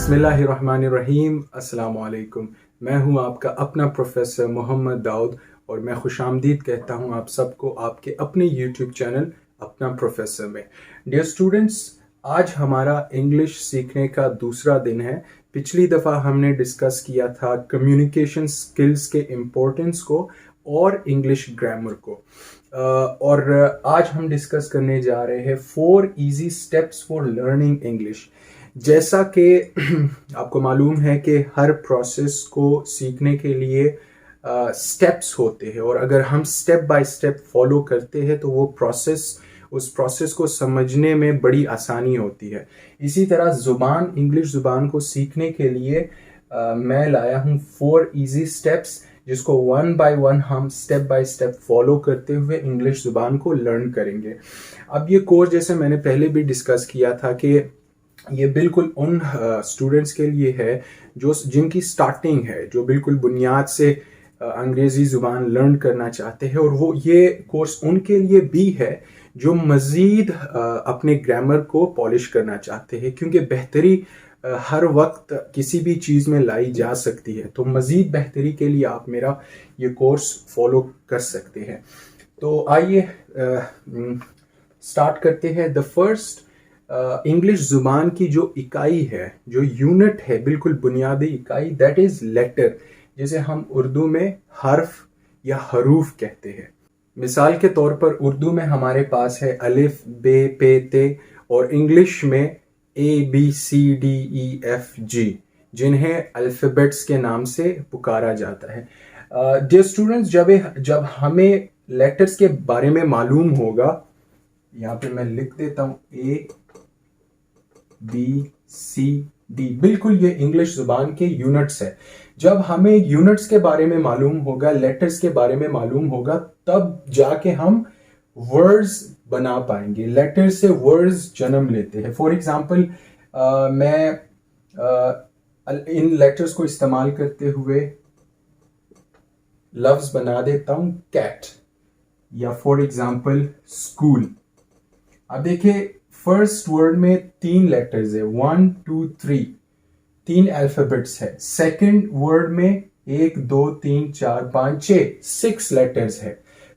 बिस्मिल्लाहिर्रहमानिर्रहीम अस्सलाम वालेकुम। मैं हूं आपका अपना प्रोफेसर मोहम्मद दाऊद और मैं खुशामदीद कहता हूं आप सबको आपके अपने यूट्यूब चैनल अपना प्रोफेसर में। डियर स्टूडेंट्स, आज हमारा इंग्लिश सीखने का दूसरा दिन है। पिछली दफ़ा हमने डिस्कस किया था कम्युनिकेशन स्किल्स के इम्पोर्टेंस को और इंग्लिश ग्रामर को, और आज हम डिस्कस करने जा रहे हैं 4 easy steps for learning English. जैसा कि आपको मालूम है कि हर प्रोसेस को सीखने के लिए स्टेप्स होते हैं, और अगर हम स्टेप बाय स्टेप फॉलो करते हैं तो वो उस प्रोसेस को समझने में बड़ी आसानी होती है। इसी तरह इंग्लिश ज़ुबान को सीखने के लिए मैं लाया हूँ 4 इजी स्टेप्स, जिसको वन बाय वन हम स्टेप बाय स्टेप फॉलो करते हुए इंग्लिश ज़ुबान को लर्न करेंगे। अब ये कोर्स, जैसे मैंने पहले भी डिस्कस किया था, कि ये बिल्कुल उन स्टूडेंट्स के लिए है जिनकी स्टार्टिंग है, जो बिल्कुल बुनियाद से अंग्रेज़ी ज़ुबान लर्न करना चाहते हैं, और वो ये कोर्स उनके लिए भी है जो मज़ीद अपने ग्रामर को पॉलिश करना चाहते हैं, क्योंकि बेहतरी हर वक्त किसी भी चीज़ में लाई जा सकती है। तो मज़ीद बेहतरी के लिए आप मेरा ये कोर्स फॉलो कर सकते हैं। तो आइए स्टार्ट करते हैं। द फर्स्ट इंग्लिश ज़ुबान की जो इकाई है, जो यूनिट है, बिल्कुल बुनियादी इकाई, दैट इज़ लेटर, जिसे हम उर्दू में हर्फ या हरूफ कहते हैं। मिसाल के तौर पर उर्दू में हमारे पास है अलिफ, बे, पे, ते, और इंग्लिश में ABCDEFG, जिन्हें अल्फ़ाबेट्स के नाम से पुकारा जाता है। डियर स्टूडेंट्स, जब हमें लेटर्स के बारे में मालूम होगा, यहाँ पे मैं लिख देता हूँ ABCD, बिल्कुल ये इंग्लिश ज़ुबान के यूनिट्स है। जब हमें यूनिट्स के बारे में मालूम होगा, लेटर्स के बारे में मालूम होगा, तब जाके हम वर्ड्स बना पाएंगे। लेटर से वर्ड्स जन्म लेते हैं। फॉर एग्जाम्पल, मैं इन लेटर्स को इस्तेमाल करते हुए लफ्ज बना देता हूं कैट, या फॉर एग्जाम्पल स्कूल। अब देखिए, फर्स्ट वर्ड में 3 लेटर्स है, 1 2 3, 3 अल्फाबेट्स है। सेकंड वर्ड में 1 2 3 4 5 6 लेटर्स है।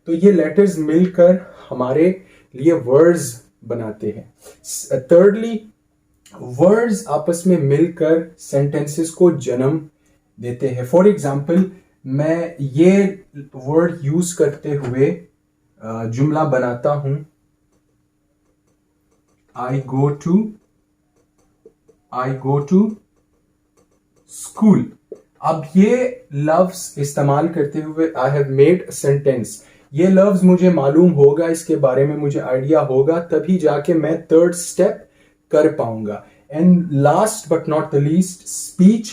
तो ये लेटर्स मिलकर हमारे लिए वर्ड्स बनाते हैं। थर्डली, वर्ड्स आपस में मिलकर सेंटेंसेस को जन्म देते हैं। फॉर एग्जाम्पल, मैं ये वर्ड यूज करते हुए जुमला बनाता हूं, I go to school। अब ये लफ्ज इस्तेमाल करते हुए I have made a sentence। ये लफ्ज मुझे मालूम होगा, इसके बारे में मुझे आइडिया होगा, तभी जाके मैं थर्ड स्टेप कर पाऊंगा। And last but not the least, speech.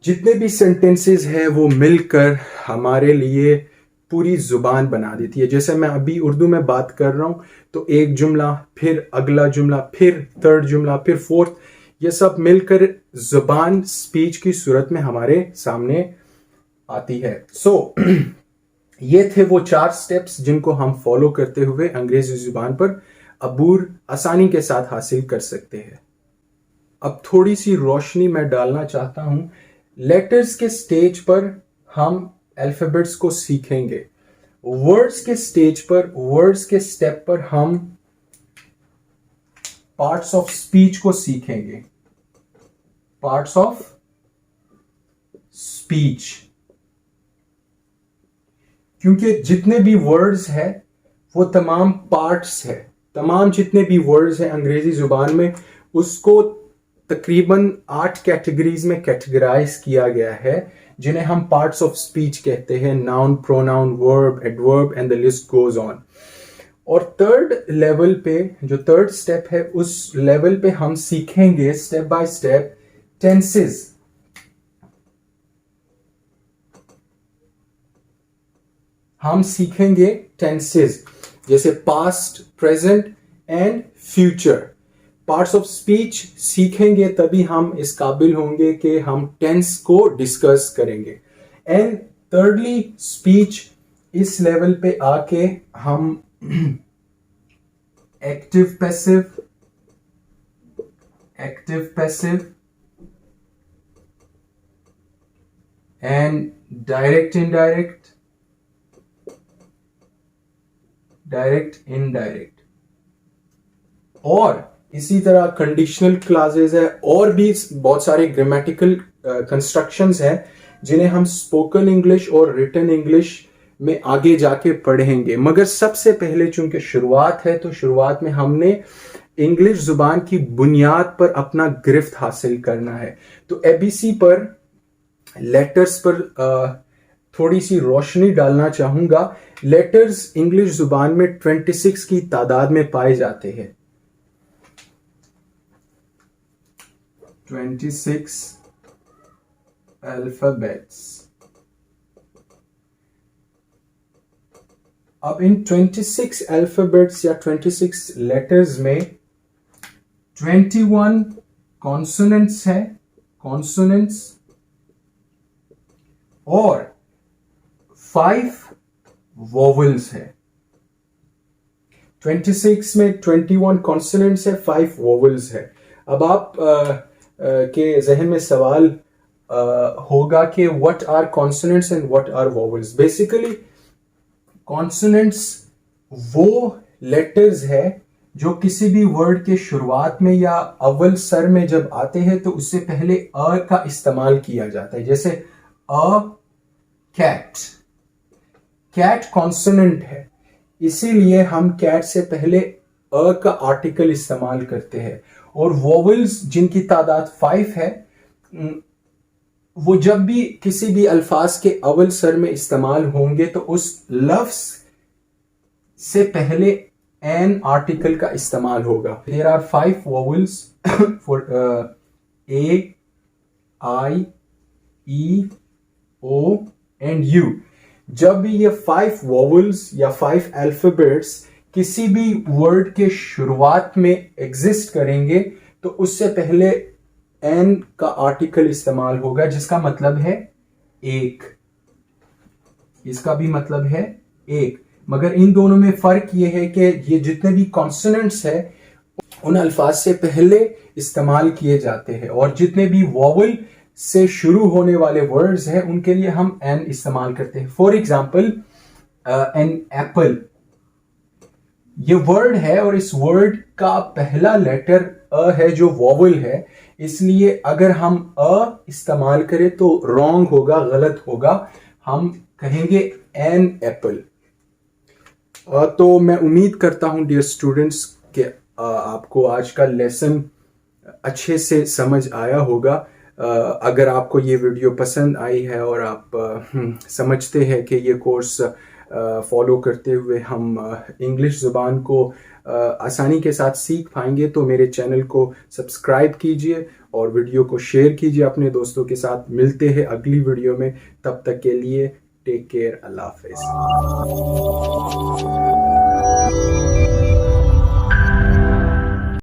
जितने भी सेंटेंसेस हैं वो मिलकर हमारे लिए पूरी जुबान बना देती है। जैसे मैं अभी उर्दू में बात कर रहा हूं, तो एक जुमला, फिर अगला जुमला, फिर थर्ड जुमला, फिर फोर्थ, ये सब मिलकर जुबान स्पीच की सूरत में हमारे सामने आती है। सो ये थे वो 4 स्टेप्स जिनको हम फॉलो करते हुए अंग्रेजी जुबान पर अबूर आसानी के साथ हासिल कर सकते हैं। अब थोड़ी सी रोशनी मैं डालना चाहता हूं। लेटर्स के स्टेज पर हम अल्फाबेट्स को सीखेंगे। वर्ड्स के स्टेज पर, वर्ड्स के स्टेप पर हम पार्ट्स ऑफ स्पीच को सीखेंगे। पार्ट्स ऑफ स्पीच, क्योंकि जितने भी वर्ड्स हैं वो तमाम पार्ट्स है। तमाम जितने भी वर्ड्स हैं अंग्रेजी जुबान में, उसको तकरीबन 8 कैटेगरीज में कैटेगराइज किया गया है, जिन्हें हम पार्ट्स ऑफ स्पीच कहते हैं। Noun, pronoun, verb, adverb, and the list goes on. और थर्ड लेवल पे, जो थर्ड स्टेप है, उस लेवल पे हम सीखेंगे स्टेप बाय स्टेप टेंसेस। हम सीखेंगे टेंसेस, जैसे past, present and future. Parts of speech सीखेंगे तभी हम इस काबिल होंगे कि हम टेंस को डिस्कस करेंगे। एंड थर्डली, स्पीच, इस लेवल पे आके हम active passive and direct indirect, direct indirect. और इसी तरह कंडीशनल क्लासेस है और भी बहुत सारे ग्रामेटिकल कंस्ट्रक्शंस हैं जिन्हें हम स्पोकन इंग्लिश और रिटन इंग्लिश में आगे जाके पढ़ेंगे। मगर सबसे पहले चूंकि शुरुआत है तो शुरुआत में हमने इंग्लिश जुबान की बुनियाद पर अपना गिरफ्त हासिल करना है। तो एबीसी पर लेटर्स पर थोड़ी सी रोशनी डालना चाहूंगा। लेटर्स इंग्लिश जुबान में 26 की तादाद में पाए जाते हैं। 26 अल्फाबेट्स। अब इन 26 अल्फाबेट्स या 26 लेटर्स में 21 कॉन्सोनेंट्स है, कॉन्सोनेंट्स, और 5 वोवेल्स है। 26 में 21 कॉन्सोनेंट्स है, 5 वोवेल्स है। अब आप के जहन में सवाल होगा कि what are consonants and what are vowels. Basically consonants वो लेटर्स है जो किसी भी वर्ड के शुरुआत में या अव्वल सर में जब आते हैं तो उससे पहले अ का इस्तेमाल किया जाता है। जैसे अ कैट, कैट कॉन्सोनेंट है, इसीलिए हम कैट से पहले अ का आर्टिकल इस्तेमाल करते हैं। और वोवेल्स जिनकी तादाद 5 है, वो जब भी किसी भी अल्फाज के अव्वल सर में इस्तेमाल होंगे तो उस लफ्ज से पहले एन आर्टिकल का इस्तेमाल होगा। There are 5 vowels for A, I, E, O and U. जब भी ये 5 वोवेल्स या 5 अल्फाबेट्स किसी भी वर्ड के शुरुआत में एग्जिस्ट करेंगे तो उससे पहले एन का आर्टिकल इस्तेमाल होगा, जिसका मतलब है एक। इसका भी मतलब है एक। मगर इन दोनों में फर्क यह है कि ये जितने भी कॉन्सोनेंट्स है उन अल्फाज से पहले इस्तेमाल किए जाते हैं, और जितने भी वोवेल से शुरू होने वाले वर्ड्स हैं उनके लिए हम एन इस्तेमाल करते हैं। फॉर एग्जाम्पल एन एप्पल, ये वर्ड है और इस वर्ड का पहला लेटर अ है जो वोवेल है, इसलिए अगर हम अ इस्तेमाल करें तो रॉन्ग होगा, गलत होगा। हम कहेंगे एन एप्पल। तो मैं उम्मीद करता हूं डियर स्टूडेंट्स कि आपको आज का लेसन अच्छे से समझ आया होगा। अगर आपको ये वीडियो पसंद आई है और आप समझते हैं कि ये कोर्स फॉलो करते हुए हम इंग्लिश ज़ुबान को आसानी के साथ सीख पाएंगे, तो मेरे चैनल को सब्सक्राइब कीजिए और वीडियो को शेयर कीजिए अपने दोस्तों के साथ। मिलते हैं अगली वीडियो में, तब तक के लिए टेक केयर, अल्लाह हाफिज़।